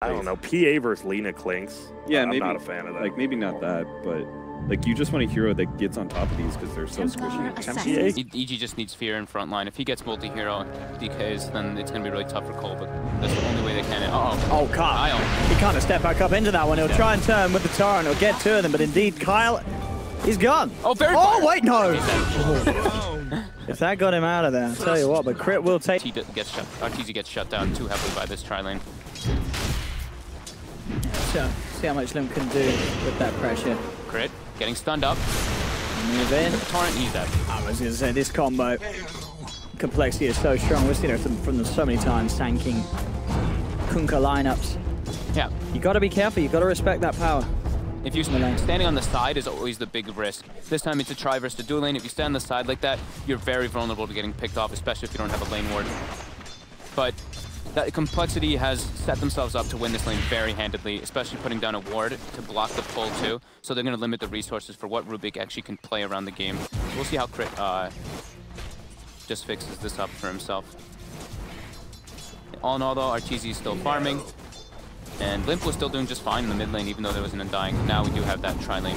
I don't know, PA versus Lena Clinks. Yeah, I'm maybe, not a fan of that. Like, maybe not that, but like you just want a hero that gets on top of these because they're so squishy. EG just needs fear in front line. If he gets multi-hero DKs, then it's going to be really tough for coL, but that's the only way they can. Oh, Kyle. He can't step back up into that one. He'll try and turn with the Torrent. He'll get to them, but indeed, Kyle, he's gone. Oh, Oh, wait, no. If that got him out of there, I'll tell you what, but Crit will take... RTZ gets shut down too heavily by this tri-lane. So, see how much Lim can do with that pressure. Crit, getting stunned up. Move in. Torrent, he's dead. I was going to say, this combo complexity is so strong. We've seen it from them so many times, tanking Kunkka lineups. Yeah. You got to be careful. You got to respect that power. If you're standing on the side is always the big risk. This time it's a tri versus the dual lane. If you stand on the side like that, you're very vulnerable to getting picked off, especially if you don't have a lane ward. But that complexity has set themselves up to win this lane very handedly, especially putting down a ward to block the pull too. So they're going to limit the resources for what Rubik actually can play around the game. We'll see how Crit just fixes this up for himself. All in all though, RTZ is still farming. And Limp was still doing just fine in the mid lane, even though there was an Undying. Now we do have that tri-lane.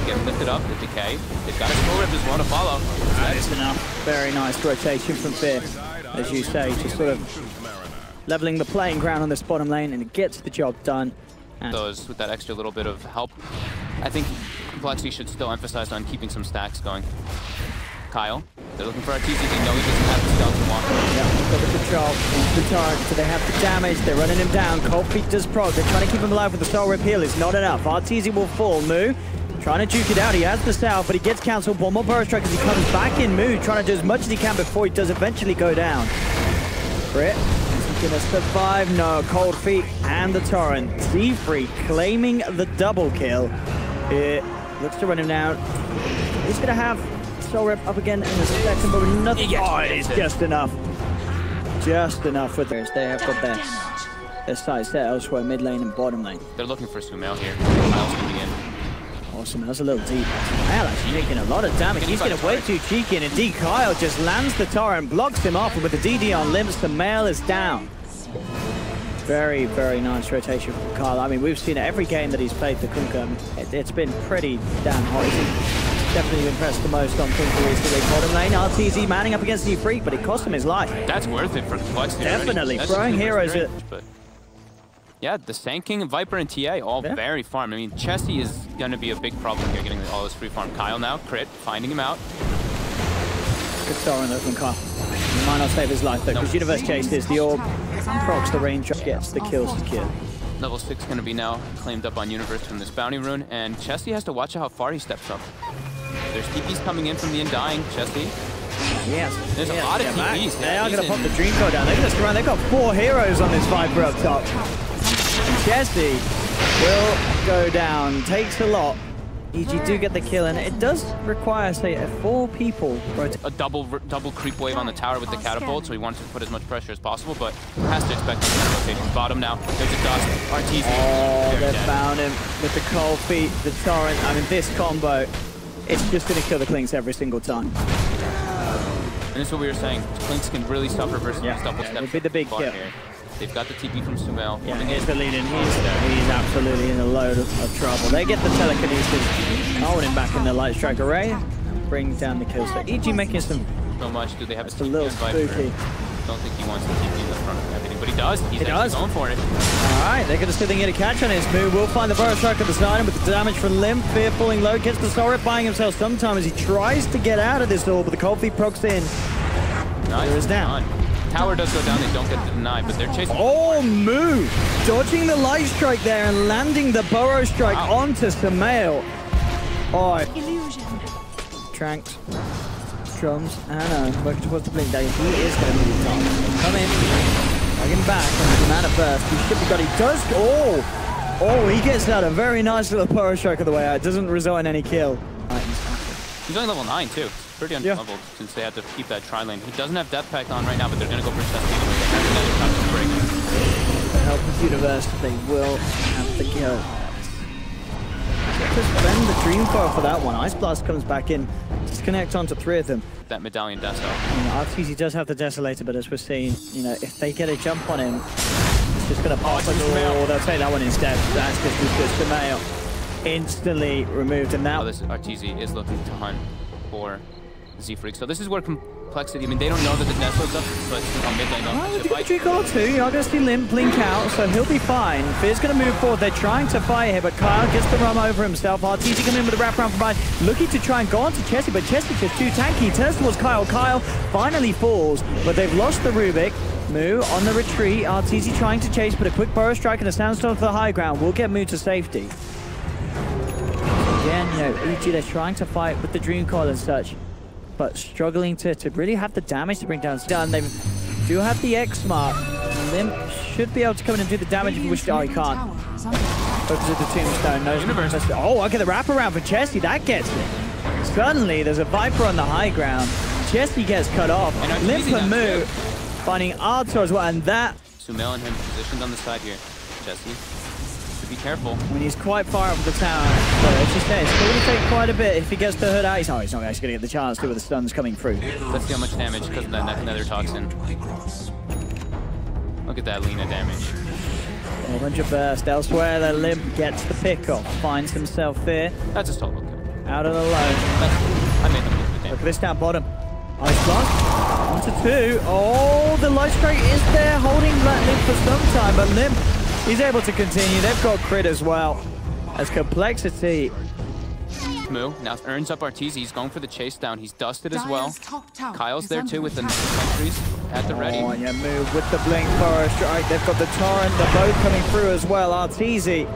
Getting lifted up, the decay. They've got a slow rip as well to follow. That is enough. Very nice rotation from Fear, as you say, just sort of leveling the playing ground on this bottom lane, and it gets the job done. And those with that extra little bit of help, I think Complexity should still emphasize on keeping some stacks going. Kyle, they're looking for RTZ. They know he doesn't have the skeleton walker. Yeah, got the control, the target, so they have the damage. They're running him down. cold Feet does prog. They're trying to keep him alive with the soul rip heal. It's not enough. RTZ will fall. Moo trying to juke it out. He has the south, but he gets cancelled. One more burrow strike as he comes back in. Moo trying to do as much as he can before he does eventually go down. Crit, is he gonna survive? No. cold Feet and the torrent. Z-Free claiming the double kill. It looks to run him down. He's gonna have soul rip up again in a second, but with nothing. Oh, it's just enough. Just enough with theirs. They have got their sides there elsewhere, mid lane and bottom lane. They're looking for Sumail here. Kyle's coming in. Awesome, that's a little deep. Sumail actually taking a lot of damage. He's getting way too cheeky, and indeed Kyle just lands the torrent, blocks him off, and with the DD on limb, Sumail is down. Very, very nice rotation from Kyle. I mean, we've seen it every game that he's played the Kunkka. It's been pretty damn hot. He's definitely impressed the most on Kunkka recently. Bottom lane, RTZ manning up against the Freak, but it cost him his life. That's worth it for Complexity. Definitely, throwing heroes at... Yeah, the Sanking, Viper, and TA all very farm. I mean, Chessie is going to be a big problem here, getting all this free farm. Kyle now, Crit, finding him out. Good star on that one, Kyle. He might not save his life though, because Universe chases the orb, procs the range, gets the kill secure. Level 6 going to be now claimed up on Universe from this bounty rune, and Chessie has to watch how far he steps up. There's TPs coming in from the Undying, Chessie. Yes. There's a lot of TPs. They are going to pop the Dream Core down. They're going to surround. They've got 4 heroes on this Viper up top. Chessie will go down. Takes a lot. EG do get the kill, and it does require, say, 4 people. A double creep wave on the tower with the catapult, so he wants to put as much pressure as possible, but has to expect the rotation. Bottom now, there's a dust. RTZ. Oh, they found him with the cold feet, the torrent. I mean, this combo, it's just going to kill the Clinks every single time. And this is what we were saying. Clinks can really suffer versus these double steps. It'd be the big kill. Here. They've got the TP from Sumail. Yeah, here's the lead in. He's absolutely in a load of trouble. They get the telekinesis, holding him back in the light strike array, brings down the kill. So EG making so much. Do they have a little spooky? Don't think he wants to TP in the front of everything, but he does. He's going for it. All right, they're going to see if they can get a catch on his move. We'll find the burrow strike at the side, and with the damage from Limp, Fear falling low, gets the soul rip, buying himself some time as he tries to get out of this orb, but the cold feet procs in. Nice. There is down. Tower does go down, they don't get the deny, but they're chasing. Oh, Moo! Dodging the light strike there and landing the burrow strike onto Sumail. Oh, illusion. Tranks, drums, and working towards the blink down. He is going to move on. Come in, drag him back, and the mana burst. He should be got. He does. Oh, he gets out a very nice little burrow strike of the way out. It doesn't result in any kill. He's only level 9 too. Pretty unleveled since they had to keep that tri-lane. He doesn't have Death Pact on right now, but they're going to go for Chessie. They have another touch to break him. To help with Universe, they will have to kill. Just spend the Dream Core for that one. Ice Blast comes back in, disconnect onto 3 of them. That Medallion Deso. RTZ does have the Desolator, but as we're seeing, you know, if they get a jump on him, just going to pop it. Oh, they'll take that one instead. That's just as good. Sumail instantly removed, and now this RTZ is looking to hunt for Z-Freak. So this is where complexity, I mean, they don't know that the Nestle's up, but on mid lane, you got coL too. You're going to see Limp blink out, so he'll be fine. Fizz going to move forward. They're trying to fight here, but coL gets the run over himself. RTZ coming in with a wraparound from behind, looking to try and go onto Chessie, but Chessie's just too tanky. He turns towards coL. coL finally falls, but they've lost the Rubik. Moo on the retreat. RTZ trying to chase, but a quick burrow strike and a sandstorm for the high ground will get Moo to safety. Again, you know, EG, they're trying to fight with the Dream coL and such, but struggling to really have the damage to bring down Stun. They do have the X mark. Limp should be able to come in and do the damage if he wishes. Oh, he can't. Focus with the Tombstone. No, oh, okay, the wraparound for Chessie. That gets it. Suddenly, there's a Viper on the high ground. Chessie gets cut off. Limp and Moo finding Arthur as well, and that... Sumail and him positioned on the side here. Chessie. Be careful. I mean, he's quite far up the tower. But as you say, it's going to take quite a bit if he gets the hood out. He's not actually going to get the chance to with the stuns coming through. Let's see how much damage because of that nether toxin. Look at that Lina damage. A bunch of burst elsewhere. The Limp gets the pick off, finds himself there. That's a solo kill. Out of the low. I made them look the damage. Look at this down bottom. Ice block. 1 to 2. Oh, the light strike is there, holding that Limp for some time, but Limp, he's able to continue. They've got crit as well. As complexity. Moo now earns up RTZ. He's going for the chase down. He's dusted as well. coL's there too with the sentries at the ready. Oh, yeah, Moo with the blink burrow strike. They've got the torrent, the boat coming through as well. RTZ.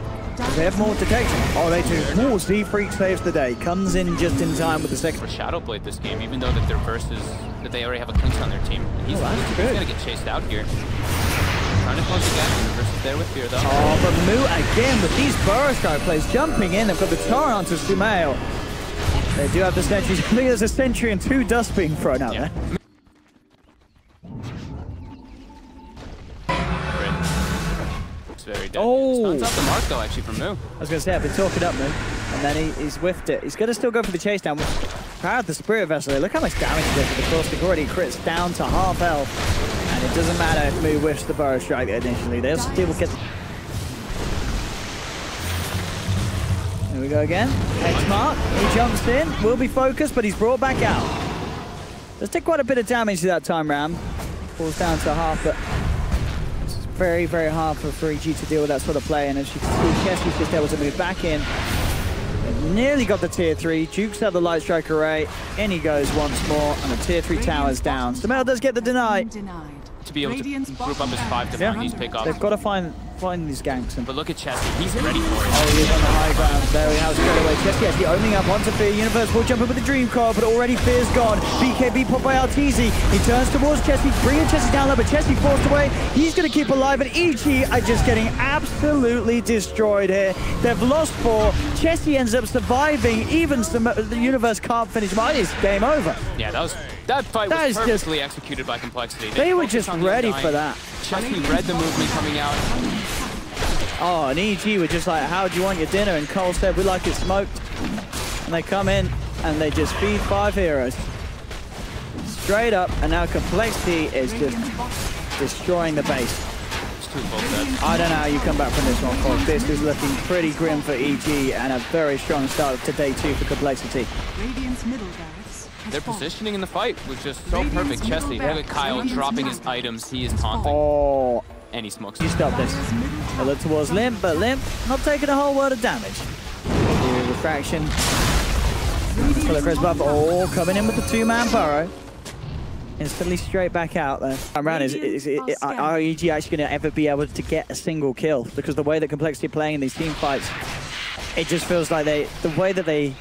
They have more detection. Oh, they do. Oh, Z-Freak saves the day. Comes in just in time with the second. For Shadowblade this game, even though that their versus that they already have a Clinks on their team. He's gonna get chased out here. Trying to close the gap. Versus there with fear though. Oh, but Moo again with these burrow strike plays jumping in. They've got the torrent onto Sumail. They do have the sentries. I think there's a sentry and 2 dust being thrown out there. Very dead. Oh! Stuns off the mark though, actually, from Moo. I was going to say, I've been talking up Moo, and then he's whiffed it. He's going to still go for the chase down. Proud of the Spirit Vessel. Look how much damage he did for the Caustic. Already crits down to half health. And it doesn't matter if Moo whiffs the burrow strike initially. They'll still get... Here we go again. X mark. He jumps in. Will be focused, but he's brought back out. Does take quite a bit of damage that time round. Falls down to half, but... very, very hard for EG to deal with that sort of play, and as you can see, Chessie's just able to move back in. Nearly got the tier 3, jukes out the light strike array, in he goes once more, and the tier 3 tower's down. Sumail does get the deny. To be able to group up his 5 to find these pickoffs. They've got to find these ganks. But look at Chessie, he's ready for it. Oh, he is on the high ground. There we have straight away. Chessie actually opening up onto Fear. Universe will jump in with the Dream coL, but already Fear's gone. BKB popped by RTZ. He turns towards Chessie, bringing Chessie down low, but Chessie forced away. He's going to keep alive, and EG are just getting absolutely destroyed here. They've lost 4. Chessie ends up surviving. Even the Universe can't finish him. It's game over. Yeah, that fight was perfectly executed by Complexity. They were just ready for that. Chessie read the movement coming out. Oh, and EG were just like, how do you want your dinner? And coL said, we like it smoked. And they come in and they just feed 5 heroes. Straight up, and now Complexity is just destroying the base. It's too full set. I don't know how you come back from this one, folks. This is looking pretty grim for EG, and a very strong start to day 2 for Complexity. Their positioning in the fight was just so perfect. Chessie, look at coL dropping his items. He is taunting. Oh. And he smokes. You stop this. A look towards Limp, but Limp not taking a whole world of damage. Refraction. Full of Chris Buff. Oh, coming in with the 2-man burrow. Instantly straight back out there. Around are EG actually going to ever be able to get a single kill? Because the way that Complexity are playing in these team fights, it just feels like the way that they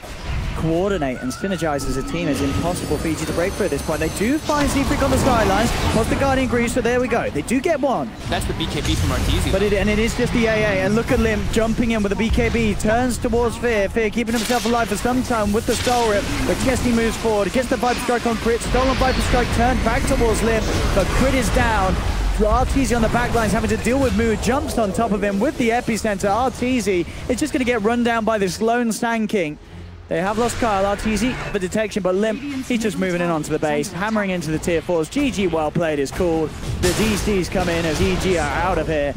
coordinate and synergize as a team is impossible for EG to break through at this point. They do find Z-Freak on the sidelines. What's the Guardian Grease? So there we go. They do get one. That's the BKB from RTZ. But it is just the AA. And look at Limp jumping in with the BKB. Turns towards Fear. Fear keeping himself alive for some time with the Soul Rip. But Chessie moves forward. Gets the Viper Strike on crit. Stolen Viper Strike turned back towards Limp. But crit is down. RTZ on the back lines having to deal with Moo. Jumps on top of him with the epicenter. RTZ is just going to get run down by this lone Sand King. They have lost coL. RTZ for detection, but Limp, he's just moving in onto the base, hammering into the tier 4s. GG well played is called. The DCs come in as EG are out of here.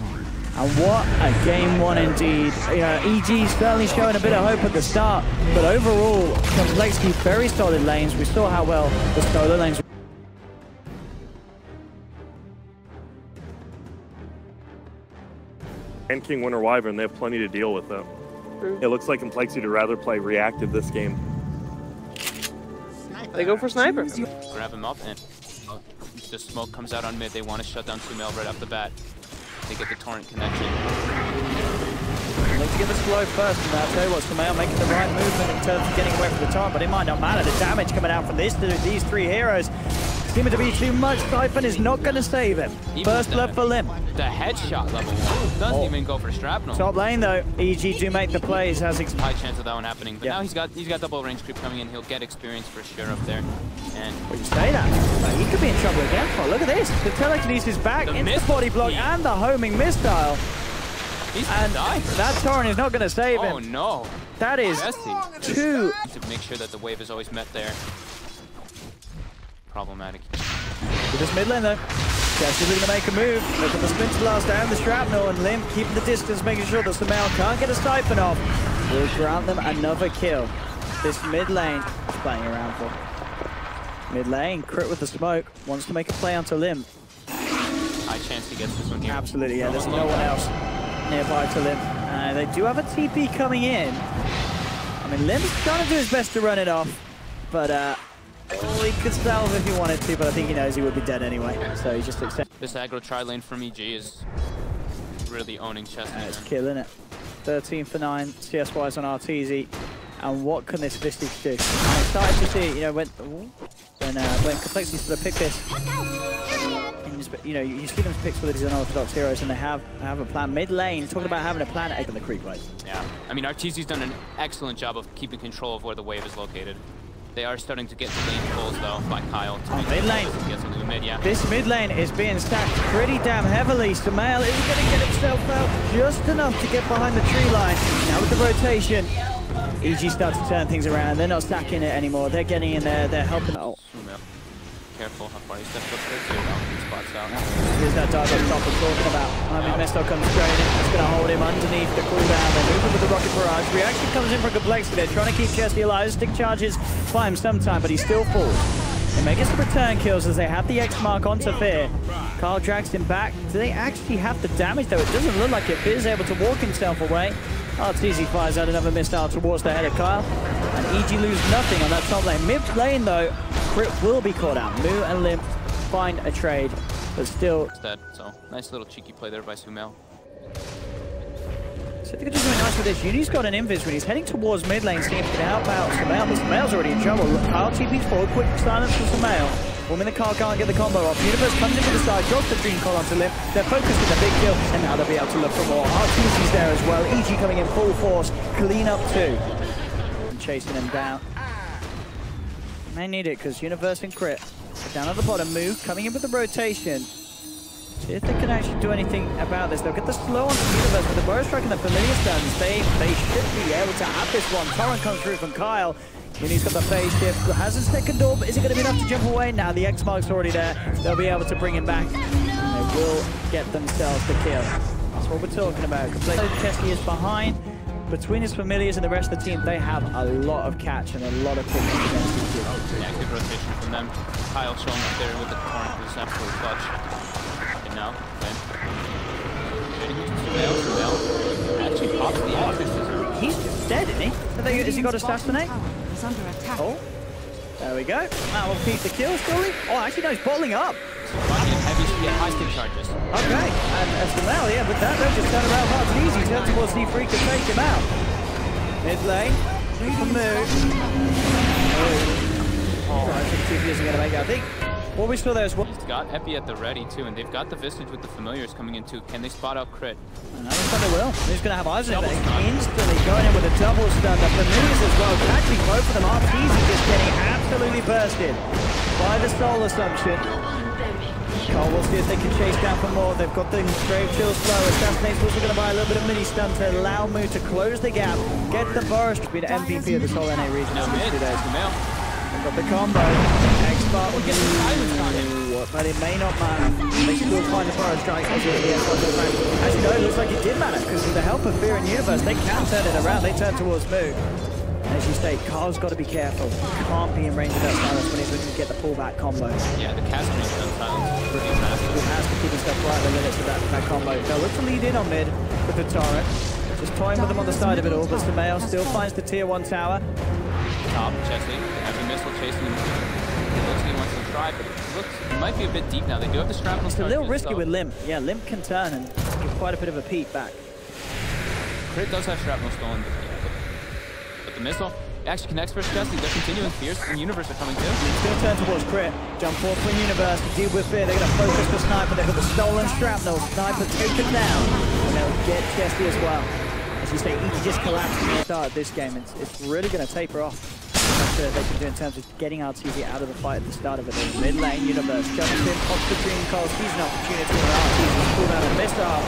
And what a game one indeed. EG certainly showing a bit of hope at the start, but overall, Complexity, very solid lanes. We saw how well the solo lanes. And King Winter Wyvern, they have plenty to deal with though. It looks like Complexity would rather play reactive this game. They go for sniper. Grab him up, and the smoke comes out on mid. They want to shut down coL right off the bat. They get the torrent connection. Look to get the slow first, and I'll tell you what, coL making the right movement in terms of getting away from the torrent, but it might not matter. The damage coming out from these three heroes seeming to be too much. Siphon is not going to save him. First blood for Limp. The headshot level 1 doesn't even go for shrapnel. Top lane though, EG do make the plays. Has high chance of that one happening, but now he's got double range creep coming in. He'll get experience for sure up there. And you say that, but he could be in trouble again. Oh, look at this! The telekinesis back into the body block and the homing missile. He's gonna die. That torrent is not going to save him. Oh no! That is two. To make sure that the wave is always met there. Problematic. With this mid lane though, Jesse looking to make a move. Look at the Splinter Blast and the Shrapnel, and Limp keeping the distance, making sure that coL can't get a Siphon off. Will grant them another kill. This mid lane is playing around for. Mid lane, crit with the smoke, wants to make a play onto Limp. High chance he gets this one here. Absolutely, yeah, there's no one else nearby to Limp. They do have a TP coming in. I mean, Limp's trying to do his best to run it off, but he could salve if he wanted to, but I think he knows he would be dead anyway, so he just accepts. This aggro tri lane from EG is really owning chestnut. It's killing it. 13 for 9 CS-wise on RTZ. And what can this Vistage do? I started to see, when Complexity sort of pick this, you see them pick some of these unorthodox heroes, and they have a plan. Mid lane, talking about having a plan egg on the creep right. Yeah, I mean, RTZ's done an excellent job of keeping control of where the wave is located. They are starting to get the lane pulls though by coL. Mid lane. This mid lane is being stacked pretty damn heavily. coL is going to get himself out just enough to get behind the tree line. Now with the rotation, EG starts to turn things around. They're not stacking it anymore. They're getting in there. They're helping. Oh. Careful how far he steps up there too. He spots out. Here's that dive up top we're talking about. I mean, Mesto comes straight in. It's going to hold him underneath the cooldown. They move him with the rocket barrage. Reaction comes in from Complexity. They're trying to keep Chesty alive. Stick charges by him sometime, but he still falls. They may get some return kills as they have the X mark onto Fear. coL drags him back. Do they actually have the damage though? It doesn't look like it. Fear's able to walk himself away. RTZ fires out another missile towards the head of coL. And EG lose nothing on that top lane. Mid lane though, crit will be caught out. Moo and Limp find a trade, but still. It's dead, so nice little cheeky play there by coL. So I think it's really nice with this. Uni's got an invis when he's heading towards mid lane, seeing if he can help out coL, but coL's already in trouble. coL TP's forward, quick silence for coL. Forming the coL can't get the combo off. Universe comes into the side, drops the Dream coL onto Limp. They're focused with a big kill, and now they'll be able to look for more. RTZ's there as well. EG coming in full force. Clean up too. And chasing him down. They need it because Universe and crit. Down at the bottom, move, coming in with the rotation. See if they can actually do anything about this. They'll get the slow on the Universe with the Burrow Strike and the Familiar Stuns. They should be able to have this one. Torrent comes through from coL. Uni's got the phase shift, has a second door, but is it going to be enough to jump away? Now the X mark's already there. They'll be able to bring him back. And they will get themselves the kill. That's what we're talking about. Chesky is behind. Between his familiars and the rest of the team, they have a lot of catch and a lot of quickness against these kids. Active rotation from them. coL showing up there with the torrent is absolutely clutch. And now, coL actually pops the active. He's just dead, isn't he? Has he got assassinate? He's under attack. Oh, there we go. That will keep the kill, surely. Oh, actually, no, he's bottling up. High stick charges. Okay, and coL, yeah, with that, they'll just turn around hard and easy. Turn towards D3 to take him out. Mid lane, from move. Oh, I think TP isn't going to make it. I think what we saw there is what. He's got Epi at the ready too, and they've got the Vistage with the Familiars coming in too. Can they spot out crit? No, looks like they will. He's going to have eyes on him, instantly going in with a double stun. The Familiars as well, catching both of them. RTZ just getting absolutely bursted by the Soul Assumption. coL will see if they can chase down for more. They've got the Grave Chill slow. Assassinate's also going to buy a little bit of mini stun to allow Moo to close the gap, get the burst, be the MVP of this whole NA region. Now mid, coL. They've got the combo. X-Bot will get silence on him. what, but it may not matter. They still find the Burrow strike. As you know, it looks like it did matter, because with the help of Fear and Universe, they can turn it around. They turn towards Moo. And as you say, coL's got to be careful. He can't be in range of that Silence when he's looking to get the pullback combo. Yeah, the cast range on Silence is pretty massive. He has to keep himself right at the limits of that combo. They'll look to lead in on mid with the turret. Just toying with them on the side of it all, but Sumail still finds the tier 1 tower. Top, Chesty, heavy missile chasing him. It looks like he wants to try, but it might be a bit deep now. They do have the shrapnel. It's a little risky with Limp. Yeah, Limp can turn and give quite a bit of a peek back. Crit does have shrapnel stolen, but the missile actually connects for Chesty. They're continuing. Fierce and Universe are coming too. He's going to turn towards Crit. Jump forward from Universe to deal with Fear. They're going to focus the Sniper. They've got the stolen shrapnel. Sniper taken down. And they'll get Chesty as well. As you say, he just collapsed from the start of this game. It's really going to taper off. That's what they can do in terms of getting RTZ out of the fight at the start of it. Mid lane, Universe jumps in, pops the Dream coL, sees an opportunity for RTZ, pulled out a missile.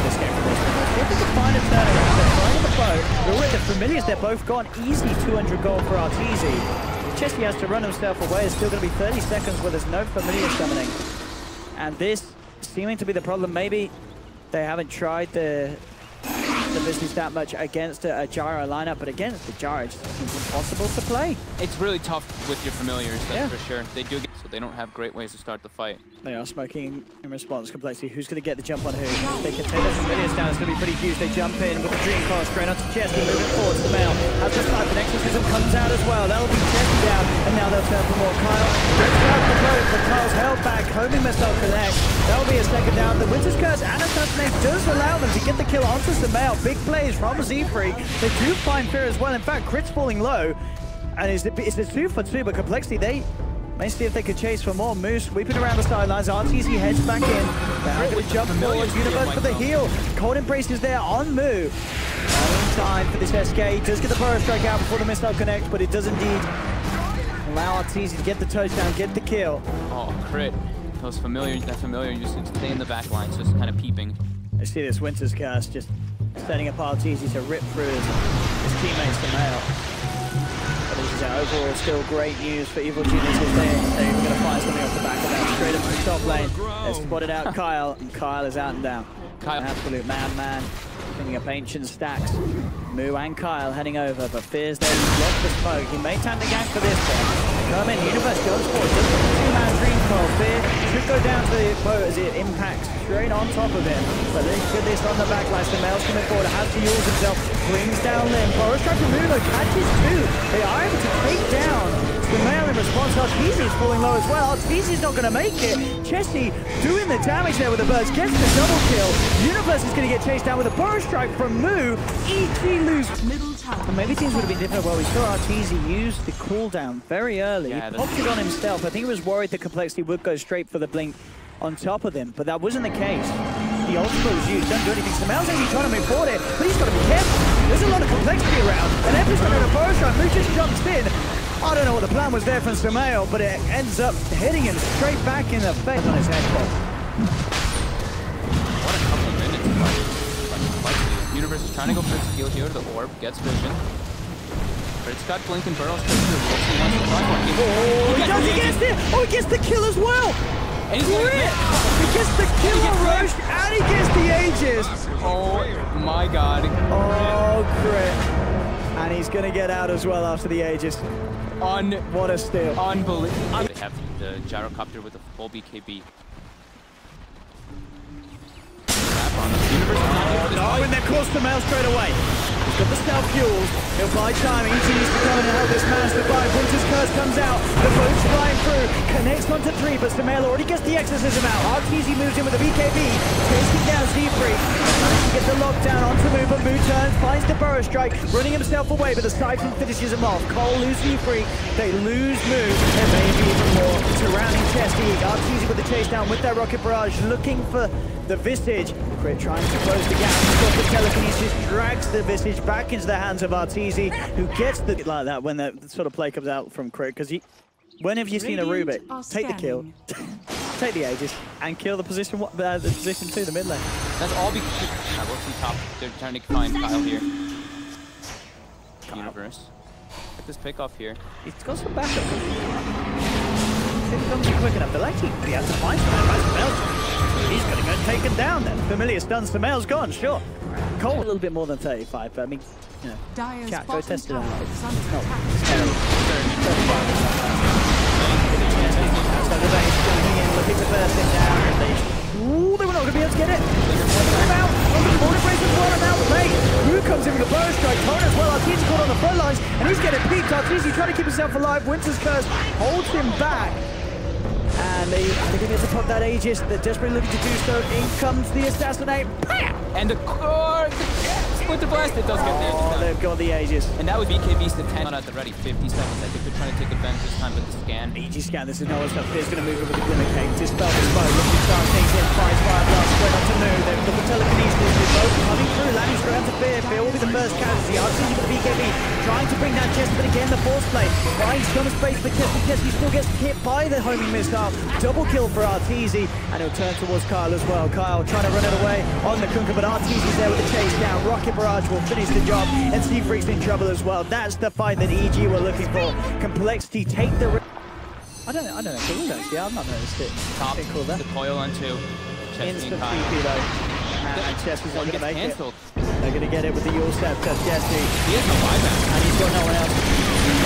This game for this one. If they can find a turnaround, they're trying the boat. They're with the Familiars, they're both gone. Easy 200 gold for RTZ. Chesty has to run himself away. It's still going to be 30 seconds where there's no Familiar summoning. And this seeming to be the problem. Maybe they haven't tried the business that much against a Gyro lineup, but against the Gyro, it just seems impossible to play. It's really tough with your Familiars, that's for sure. They do get, so they don't have great ways to start the fight. They are smoking in response. Complexity, who's going to get the jump on who? They can take those Familiars down, it's going to be pretty huge. They jump in with the Dream coL straight onto Chesty, moving forward to Mail. Has the sniper, Exorcism comes out as well. That'll be Chesty down, and now they'll turn for more. Kyle gets out the boat, but Kyle's held back. Homing missile connect. That'll be a second down. The Winter's Curse and Assassinate does allow them to get the kill onto Sumail. Big plays from Z3. They do find Fear as well. In fact, Crit's falling low, and it's a 2 for 2, but Complexity, they may see if they could chase for more. Moose sweeping around the sidelines. RTZ heads back in. They're going to jump forward. Universe for the heal. Cold Embrace is there on Moo. In time for this SK. He does get the Burrow strike out before the missile connects, but it does indeed allow RTZ to get the touchdown, get the kill. Oh, Crit. Those Familiar, that Familiar, you just need to stay in the back lines, just kind of peeping. I see this Winter's Curse just setting up RTZ to rip through his teammates to Mail. But this is overall still great news for Evil Genius as they're going to fire something off the back of that straight up the top lane. They've spotted out Kyle, and Kyle is out and down. Kyle. An absolute madman, bringing up ancient stacks. Moo and Kyle heading over, but Fears there, he's blocked the smoke. He may time the gank for this one. Come in, Universe goes for it. Just a 2-man Dream coL. Fear should go down to the boat as it impacts straight on top of him. But they get this on the backline. Sumail's coming forward, has to use himself, brings down Lim. Burrow strike from Muno, catches 2. They are able to take down Sumail in response. RTZ is falling low as well. RTZ is not going to make it. Chesty doing the damage there with the birds, gets the double kill. Universe is going to get chased down with a Burrow strike from Moo. EG lose middle tower. And maybe things would have been different. Well, we saw RTZ use the cooldown very early. Yeah, he popped it on himself. I think he was worried that Complexity would go straight for the blink on top of him, but that wasn't the case. The ultimate was used, doesn't do anything. Sumail's actually trying to move forward here, but he's got to be careful. There's a lot of Complexity around, and everyone's got a Burrow strike. Moo just jumps in. I don't know what the plan was there from Sumail, but it ends up hitting him straight back in the face on his head. What a couple of minutes by Complexity. Universe is trying to go for the steal here. The orb gets vision. But it's got Blink and Burrow's picture. He gets it! Oh, he gets the kill as well! And he's He gets the kill on Roche, and he gets the Aegis! Oh my god. Oh, Crit. And he's going to get out as well after the Aegis. What a steal. Unbelievable. They have the gyrocopter with a full BKB. Oh, and they're close to Mail straight away. He's got the stealth fuels. He'll buy time. EG needs to come and help this man survive. Winter's Curse comes out. The boat's flying through. Connects onto 3, but Sumail already gets the exorcism out. RTZ moves in with the BKB. Chasing down Z3. Trying to get the lockdown onto Moo, but Moo turns, finds the Burrow strike, running himself away, but the Siphon finishes him off. coL lose Z3. They lose Moo. And maybe even more. Surrounding Chesty. RTZ with the chase down with their rocket barrage, looking for the Visage. Crit trying to close the gap. He's got the telekinesis, drags the Visage back into the hands of RTZ, who gets the like that when that sort of play comes out from Crit, because when have you seen a Rubik take the kill, take the Aegis, and kill the position 2, the mid lane? That's all because what's on top. They're trying to find Kyle here. Universe. Get this pick off here. He's got some backup. Didn't come quick enough. They'll actually be able to find something. He's going to get taken down then. Familiar stun, Samel's gone, sure. coL a little bit more than 35, but I mean, you know, chat, go test it out. It's terrible. Looking to burst it down. Ooh, they were not going to be able to get it. Out. Corner brace as well, and now Blake. Who comes in with a burst strike? Tone as well. Arteezy caught on the front lines, and he's getting peaked. Arteezy trying to keep himself alive. Winter's Curse holds him back. And they're going to be able to pop that Aegis. They're desperately looking to do so. In comes the Assassinate. Bam! And the core, with the blast, it does get there. Oh, they've got the Aegis. And that would be BKB's the 10. Not at the ready, 50 seconds. I think they're trying to take advantage this time with the scan. Aegis scan, this is Noah's stuff. Fizz going to move over the Glimmer Cave. Dispel this bow. Looking to start things in. Fires fire blast. Straight up to New. They've got the telekinesis. They're both coming through. Landing straight onto Fear. Fear will be the first casualty. Arteezy with the BKB. Trying to bring down Chesty, but again, the force play. Finds some space for Chesty. Chesty still gets hit by the homing missile. Double kill for Arteezy. And he'll turn towards coL as well. coL trying to run it away on the Kunkka, but Arteezy's there with the chase down. Rocket Barrage will finish the job, and Z-Freak's in trouble as well. That's the fight that EG were looking for. Complexity take the... I don't know if it was actually. I've not noticed it. Top, cool, the coil on 2. Instant PP though. And Chesty's not going to make cancelled. it. They're going to get it with the Yule Step. That's Chesty. He has no buyback. And he's got no one else.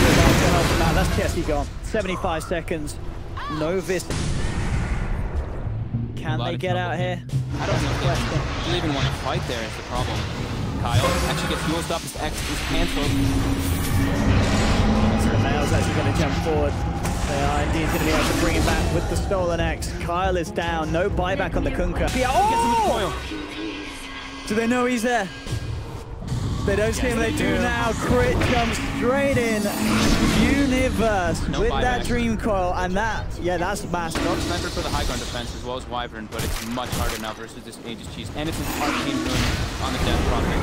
No one to help him out. That's Chesty gone. 75 seconds. No vis. Can they get out here? I don't know if they even want to fight there is the problem. coL actually gets fuel stop. His X is cancelled. So Mail's actually going to jump forward. They are indeed going to be able to bring him back with the stolen X. coL is down. No buyback on the Kunkka. Oh! Do they know he's there? They don't see him, they do now. Crit comes straight in. Universe with that Dream coil, and that, yeah, that's massive. Dog Sniper for the high ground defense as well as Wyvern, but it's much harder now versus this Aegis Cheese. And it's an arcane rune on the Death Prophet.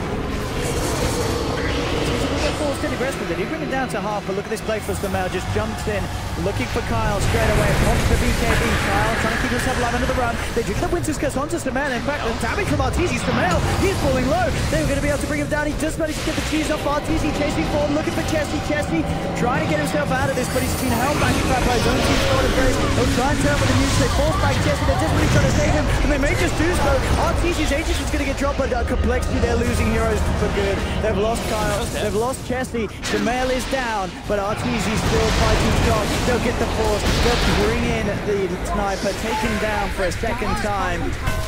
Forced in aggressive. They do bring it down to half, but look at this play for Samel. Just jumps in, looking for coL straight away. Pops the BKB. coL trying to keep himself alive under the run. They do get the Winter's Curse onto Samel. In fact, the damage from Arteezy. Samel, he's falling low. They were going to be able to bring him down. He just managed to get the cheese off. Arteezy chasing forward, looking for Chesty. Chesty trying to get himself out of this, but he's been held back in fact by his own team squad of Grace. They'll try and turn with the news. They force back Chesty. They're just really trying to save him, and they may just do so. Arteezy's Aegis is going to get dropped, but Complexity, they're losing heroes for good. They've lost coL. They've lost Chesty. Samel is down, but Arteezy's still fighting strong. They'll get the force. They'll bring in the sniper, take him down for a second time.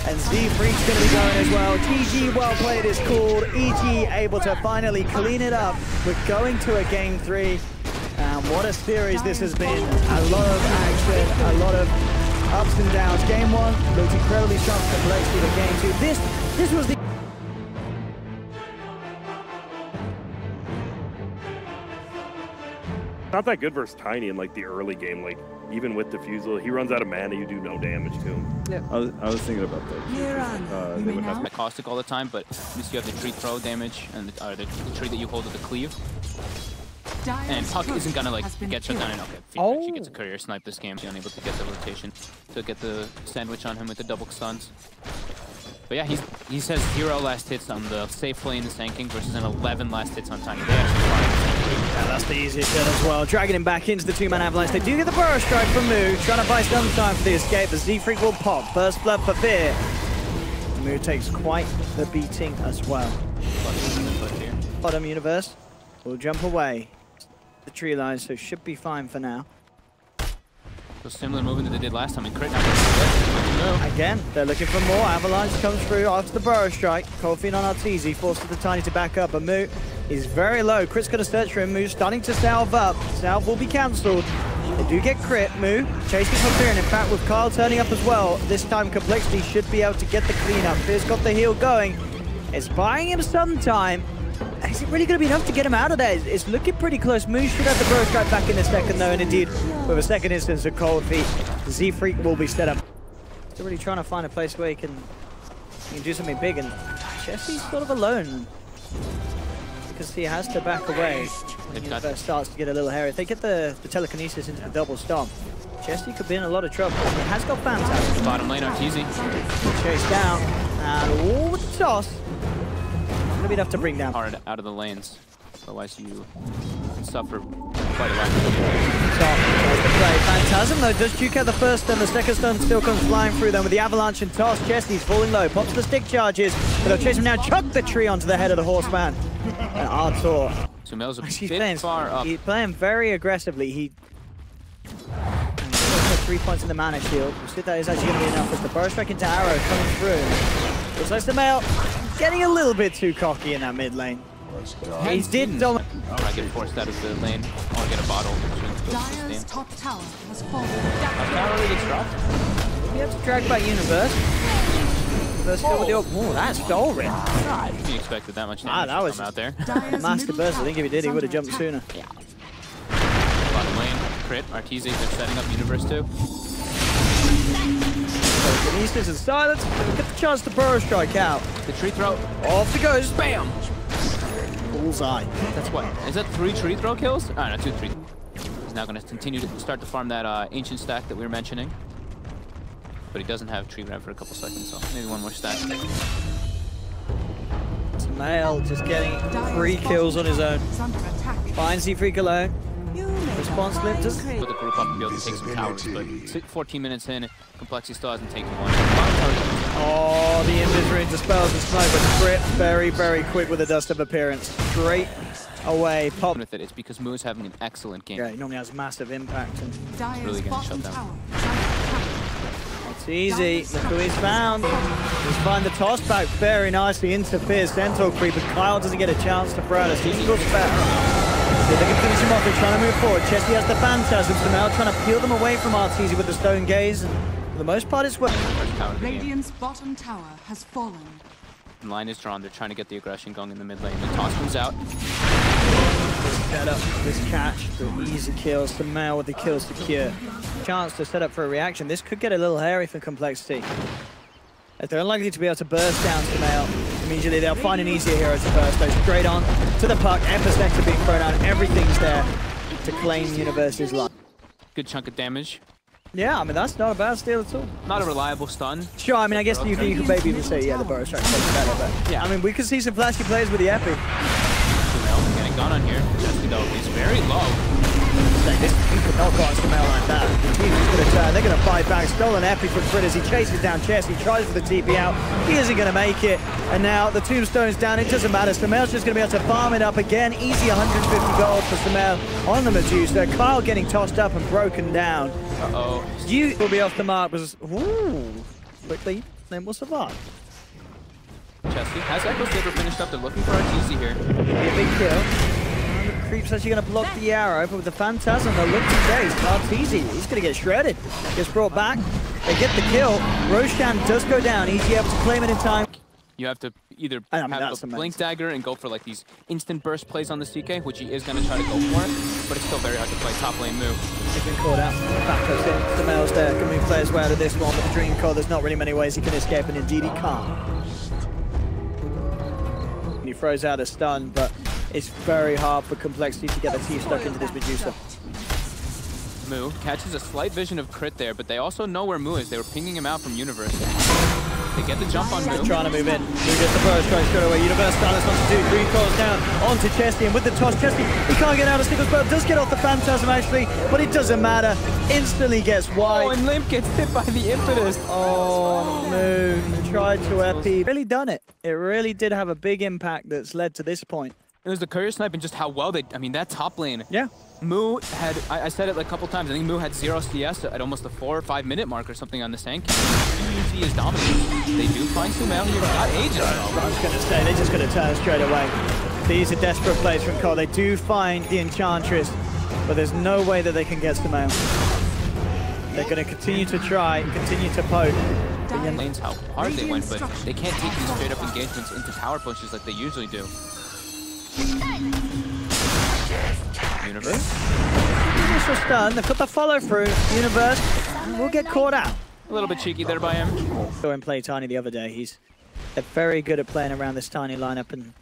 And Z-Freak's going to be going as well. TG well played is called. EG able to finally clean it up. We're going to a game 3. And what a series this has been. A lot of action, a lot of ups and downs. Game 1 looked incredibly strong for Complexity, but game 2, this was the... Not that good versus Tiny in like the early game. Like even with Diffusal, he runs out of mana. You do no damage to him. Yeah. I was thinking about that. They would have caustic all the time, but at least you have the tree throw damage and the tree that you hold with the cleave. And Puck isn't gonna like get shut down. And okay, she gets a courier snipe this game. She's unable to get the rotation to get the sandwich on him with the double stuns. But yeah, he says 0 last hits on the safe lane, the Sand King, versus an 11 last hits on Tiny. They actually yeah, that's the easiest hit as well. Dragging him back into the 2-man avalanche. They do get the burrow strike from Moo, trying to buy some time for the escape. The Z-Freak will pop. First blood for Fear. Moo takes quite the beating as well. Bottom Universe will jump away. The tree line, so should be fine for now. So similar movement that they did last time in crit. Now again, they're looking for more. Avalanche comes through after the burrow strike. Cold on Arteezy, forces the Tiny to back up, but Moo is very low. Crit's going to search for him. Moo's starting to salve up. Salve will be cancelled. They do get crit. Moo chasing for Fear, and in fact with coL turning up as well, this time Complexity should be able to get the cleanup. Fear's got the heal going. It's buying him some time. Is it really going to be enough to get him out of there? It's looking pretty close. Moo should have the burrow strike back in a second though, and indeed with a second instance of cold feet, Z-Freak will be set up. Still really trying to find a place where he can do something big, and Chesty's sort of alone because he has to back away. It starts to get a little hairy. If they get the telekinesis into the double stomp, Chesty could be in a lot of trouble. He has got Phantasm. Bottom lane, Arteezy. Chase down, and with the toss. Gonna be enough to bring down. Hard out of the lanes, otherwise you suffer quite a lot to do. Top, there's the play. Phantasm though does juke out the first stun. The second stun still comes flying through them with the avalanche and toss. Chesty's falling low, pops the stick charges, but they'll chase him down, chuck the tree onto the head of the horseman. And Artur. sumail's a bit far up. He's playing very aggressively. He 3 points in the mana shield. We'll see if that is actually going to be enough as the burst strike into arrow coming through. Looks like sumail getting a little bit too cocky in that mid lane. He did dominate. I get forced out of the lane. I'll get a bottle. Dire's top tower has fallen. Tower really gets dropped. We have to drag back Universe. Universe go with the oh, that's Dolrin. God, if you expected that much damage that was to come out there. Master burst. I think if he did, he would have jumped sooner. Yeah. Bottom lane, crit, Arteezy, they're setting up Universe too. So Kinesis and Silence, get the chance to burrow strike out. The tree throw. Off he goes. Bam! Bullseye. That's what? Is that 3 tree throw kills? Oh, no, 2, 3. He's now going to continue to start to farm that ancient stack that we were mentioning. But he doesn't have tree grab for a couple seconds, so maybe one more stack. Sumail just getting 3 kills on his own. Finds the freak alone. Response limp does. Put the group up and be able to take some towers, but 14 minutes in, Complexity still hasn't taken one. Oh, the Invis dispels the smoke, but Crit very, very quick with a dust of appearance. Straight away. Pop. With it, it's because Moo's having an excellent game. Yeah, he normally has massive impact. And really getting shut down. it's easy. Look who he's found. He's found the toss back very nicely into Fizz. Centaur creep, but Kyle doesn't get a chance to throw it. He goes back. They can finish him off. They're trying to move forward. Chesty has the Phantasm. Sumail trying to peel them away from Arteezy with the Stone Gaze. And for the most part, it's working. Radiant's bottom tower has fallen. Line is drawn. They're trying to get the aggression going in the mid lane. The toss comes out. Set up this catch. The easy kills. Sumail with the kill secure. Chance to set up for a reaction. This could get a little hairy for Complexity. If they're unlikely to be able to burst down Sumail, immediately they'll find an easier hero to burst. Go straight on to the puck. Epicenter being thrown out. Everything's there to claim Universe's life. Good chunk of damage. Yeah, I mean, that's not a bad steal at all. Not a reliable stun. Sure, I mean, I guess you could maybe even say, yeah, the burst strike is better, but yeah, I mean, we could see some flashy plays with the Epi. Sumail getting gone on here. Chesty though, he's very low. You could not go on Sumail like that. The team is going to turn. They're going to fight back. Stolen Epi from Frit as he chases down Chess. He tries for the TP out. He isn't going to make it. And now the tombstone's down. It doesn't matter. Sumail's just going to be able to farm it up again. Easy 150 gold for Sumail on the Medusa. Kyle getting tossed up and broken down. Uh-oh. You will be off the mark. Ooh. Quickly, then we'll survive. Chesty has Echo Saber finished up. They're looking for Arteezy here. Be a big kill. Creep's actually going to block the arrow, but with the Phantasm, they're looking there. He's Arteezy. He's going to get shredded. Gets brought back. They get the kill. Roshan does go down. He's able to claim it in time. You have to either have a Blink Dagger and go for like these instant burst plays on the CK, which he is going to try to go for, but it's still very hard to play top lane move. He's been caught out. Back goes in. Sumail's there. Can move players way out of this one, but the Dream coL, there's not really many ways he can escape, and indeed he can't. He throws out a stun, but it's very hard for Complexity to get the teeth stuck into this Medusa. Moo catches a slight vision of Crit there, but they also know where Moo is. They were pinging him out from Universe. They get the jump on Moo. Trying to move in. Moo gets the burst straight straight away. Universe Stylus wants to do. Green calls down onto Chesty, and with the toss, Chesty, he can't get out of Stickles, but does get off the Phantasm actually, but it doesn't matter. Instantly gets wide. Oh, and Limp gets hit by the Impetus. Oh, Moo tried to Epi. Really done it. It really did have a big impact that's led to this point. It was the courier snipe and just how well they, I mean, that top lane. Yeah. Moo had, I said it like a couple times, I think Moo had 0 CS at almost the 4 or 5 minute mark or something on the tank. He is dominating. They do find Sumail here, got ages. I was going to say, they're just going to turn straight away. These are desperate plays from coL. They do find the Enchantress, but there's no way that they can get Sumail. They're going to continue to try, continue to poke. Lanes how hard they went, but they can't take these straight up engagements into tower pushes like they usually do. Universe. Initial stun, they've got the follow through. Universe will get caught out. A little bit cheeky there by him. Saw him play Tiny the other day. They're very good at playing around this Tiny lineup and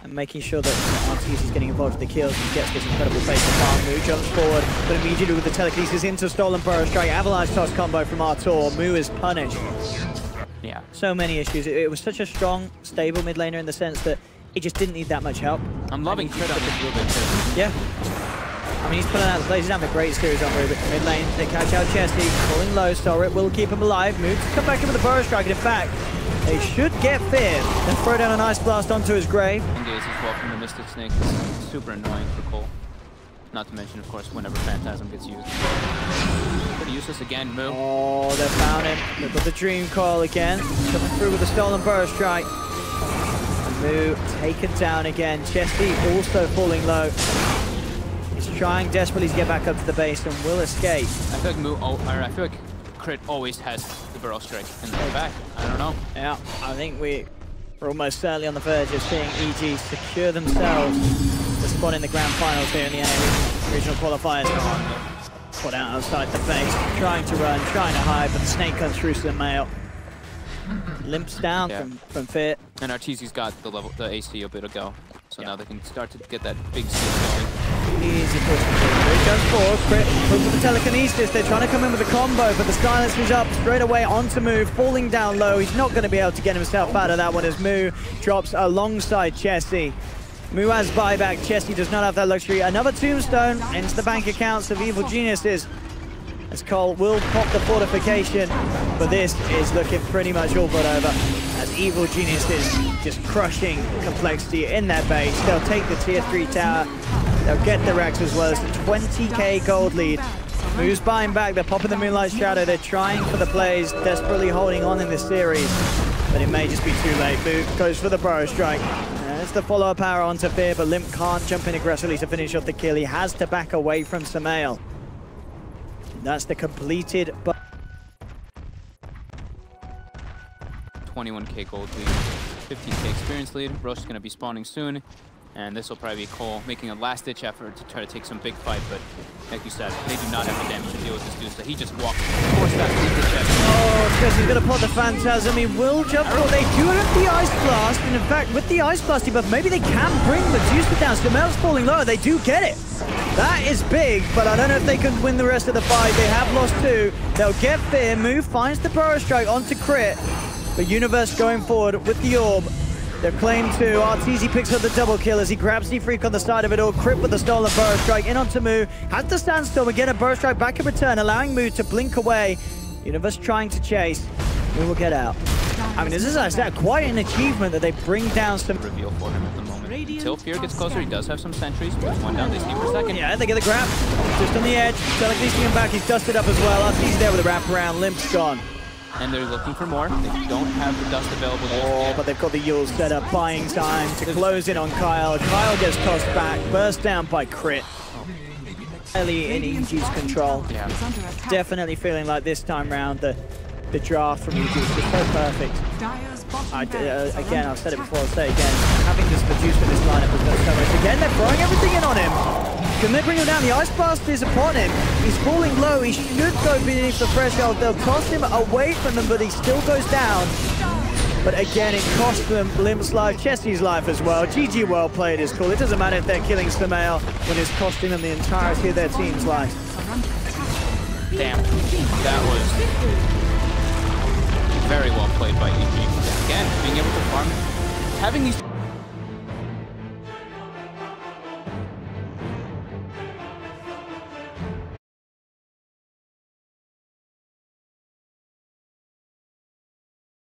making sure that Arteezy's getting involved with the kills and gets this incredible place to farm. Moo jumps forward, but immediately with the telekinesis into Stolen Burrow Strike, Avalanche Toss combo from Artur. Moo is punished. Yeah. So many issues. It was such a strong, stable mid laner in the sense that it just didn't need that much help. I'm loving Crit on this a little bit too. Yeah. I mean, he's pulling out the plays. He's having a great series on Rubik. Mid lane, they catch out Chesty, pulling low. Sorrit will keep him alive. Moves to come back in with the Burrow Strike. And in fact, they should get Fear and throw down an Ice Blast onto his grave. Engage as well from the Mystic Snake. It's super annoying for coL. Not to mention, of course, whenever Phantasm gets used. Pretty useless again, Moo. Oh, they found him. Look at the Dream coil again. Coming through with a stolen Burrow Strike. Moo taken down again. Chesty also falling low. He's trying desperately to get back up to the base and will escape. I feel like Crit always has the Burrow Strike in the back. I don't know. Yeah, I think we're almost certainly on the verge of seeing EG secure themselves the spot in the grand finals here in the NA regional qualifiers. Put out outside the base, trying to run, trying to hide, but the snake comes through Sumail. Limps down from Fear. And Arteezy's got the AC a bit ago, so now they can start to get that big steal going. Easy push. Here he goes forward. Crit looks for the telekinesis. They're trying to come in with a combo, but the silence is up straight away onto Moo, falling down low. He's not going to be able to get himself out of that one as Moo drops alongside Chesty. Moo has buyback. Chesty does not have that luxury. Another tombstone into the bank accounts of Evil Geniuses, as coL will pop the fortification, but this is looking pretty much all but over, as Evil Geniuses just crushing Complexity in their base. They'll take the tier 3 tower, they'll get the Rex as well as the 20k gold lead. Moo's buying back, they're popping the Moonlight Shadow, they're trying for the plays, desperately holding on in this series, but it may just be too late. Moo goes for the Burrow Strike. There's the follow-up power onto Fear, but Limp can't jump in aggressively to finish off the kill. He has to back away from Sumail. That's the completed 21k gold lead, 15k experience lead. Roche is going to be spawning soon, and this will probably be coL making a last-ditch effort to try to take some big fight, but like you said, they do not have the damage to deal with this dude, so he just walks, force that into the chest. Oh, because he's going to put the Phantasm. He will jump. Oh, they do have the Ice Blast, and in fact, with the Ice Blast debuff, maybe they can bring Medusa down. Sumail's falling low. They do get it. That is big, but I don't know if they can win the rest of the fight. They have lost 2. They'll get Fear. Moo finds the Burrow Strike onto Crit, but Universe going forward with the Orb. They're claimed 2. Arteezy picks up the double kill as he grabs D-Freak on the side of it all. Crit with the stolen Burrow Strike in onto Moo. Has the standstill, again a Burrow Strike back in return, allowing Moo to blink away. Universe trying to chase. Moo will get out. I mean, this is, as I said, quite an achievement that they bring down some reveal for him at the moment. Until Fear gets closer, he does have some sentries. Puts one down, they see for a second. Yeah, they get the grab. Just on the edge. Telekinesis him back, he's dusted up as well. Arteezy there with a wraparound. Limp's gone. And they're looking for more. They don't have the dust available. Oh, but they've got the Yule set up, buying time to close in on Kyle. Kyle gets tossed back, burst down by Crit. Early in EG's control. Yeah. Definitely feeling like this time round the draft from EG is just so perfect. Again, I've said it before, I'll say it again. Having this Medusa in this lineup was going to cover it. Again, they're throwing everything in on him. Can they bring him down? The Ice Blast is upon him. He's falling low. He should go beneath the threshold. They'll toss him away from them, but he still goes down. But again, it cost them Limp's life, Chesty's life as well. GG, well played is cool. It doesn't matter if they're killing Sumail when it's costing them the entirety of their team's life. Damn, that was very well played by EG. Again, being able to farm, having these